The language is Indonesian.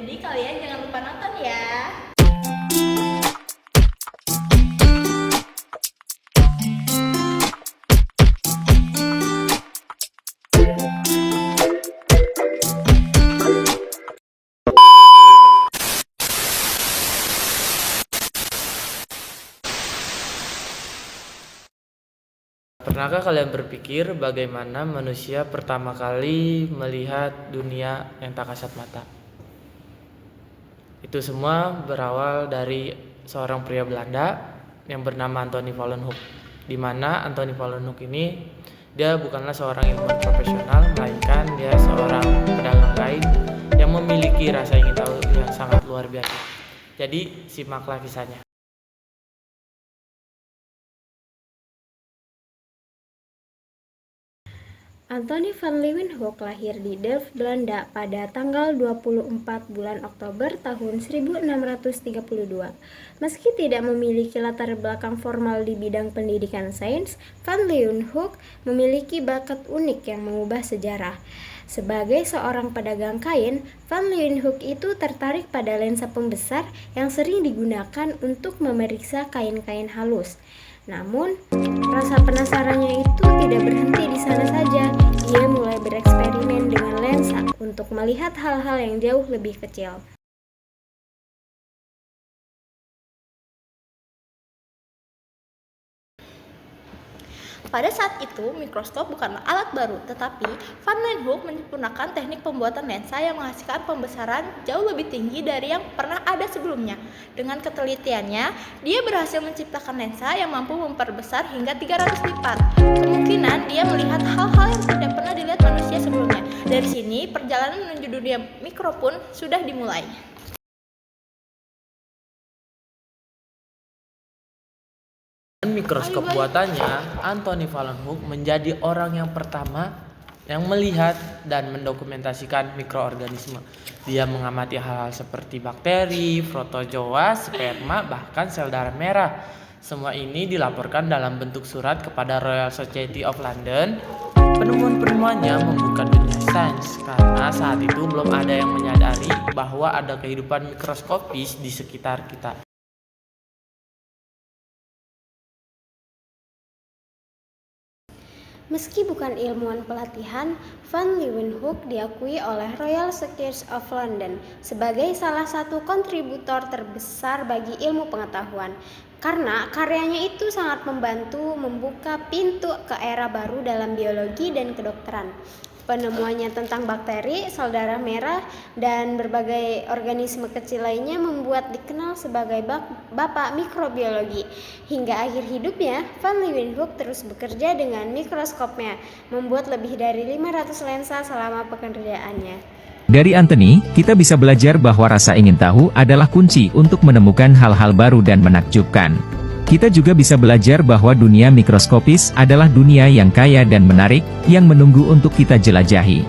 Jadi kalian jangan lupa nonton ya. Pernahkah kalian berpikir bagaimana manusia pertama kali melihat dunia yang tak kasat mata? Itu semua berawal dari seorang pria Belanda yang bernama Anthony van Leeuwenhoek. Di mana Anthony van Leeuwenhoek ini dia bukanlah seorang ilmuwan profesional, melainkan dia seorang pedagang kain yang memiliki rasa ingin tahu yang sangat luar biasa. Jadi simaklah kisahnya. Anthony van Leeuwenhoek lahir di Delft, Belanda pada tanggal 24 bulan Oktober tahun 1632. Meski tidak memiliki latar belakang formal di bidang pendidikan sains, van Leeuwenhoek memiliki bakat unik yang mengubah sejarah. Sebagai seorang pedagang kain, van Leeuwenhoek itu tertarik pada lensa pembesar yang sering digunakan untuk memeriksa kain-kain halus. Namun, rasa penasarannya itu tidak berhenti di sana saja. Dia mulai bereksperimen dengan lensa untuk melihat hal-hal yang jauh lebih kecil. Pada saat itu, mikroskop bukanlah alat baru, tetapi van Leeuwenhoek menyempurnakan teknik pembuatan lensa yang menghasilkan pembesaran jauh lebih tinggi dari yang pernah ada sebelumnya. Dengan ketelitiannya, dia berhasil menciptakan lensa yang mampu memperbesar hingga 300 lipat. Kemungkinan dia melihat hal-hal yang tidak pernah dilihat manusia sebelumnya. Dari sini, perjalanan menuju dunia mikro pun sudah dimulai. Dengan mikroskop buatannya, Anthony van Leeuwenhoek menjadi orang yang pertama yang melihat dan mendokumentasikan mikroorganisme. Dia mengamati hal-hal seperti bakteri, protozoa, sperma, bahkan sel darah merah. Semua ini dilaporkan dalam bentuk surat kepada Royal Society of London. Penemuan-penemuannya membuka dunia sains karena saat itu belum ada yang menyadari bahwa ada kehidupan mikroskopis di sekitar kita. Meski bukan ilmuwan pelatihan, van Leeuwenhoek diakui oleh Royal Society of London sebagai salah satu kontributor terbesar bagi ilmu pengetahuan. Karena karyanya itu sangat membantu membuka pintu ke era baru dalam biologi dan kedokteran. Penemuannya tentang bakteri, sel darah merah, dan berbagai organisme kecil lainnya membuat dikenal sebagai bapak mikrobiologi. Hingga akhir hidupnya, van Leeuwenhoek terus bekerja dengan mikroskopnya, membuat lebih dari 500 lensa selama pekerjaannya. Dari Anthony, kita bisa belajar bahwa rasa ingin tahu adalah kunci untuk menemukan hal-hal baru dan menakjubkan. Kita juga bisa belajar bahwa dunia mikroskopis adalah dunia yang kaya dan menarik, yang menunggu untuk kita jelajahi.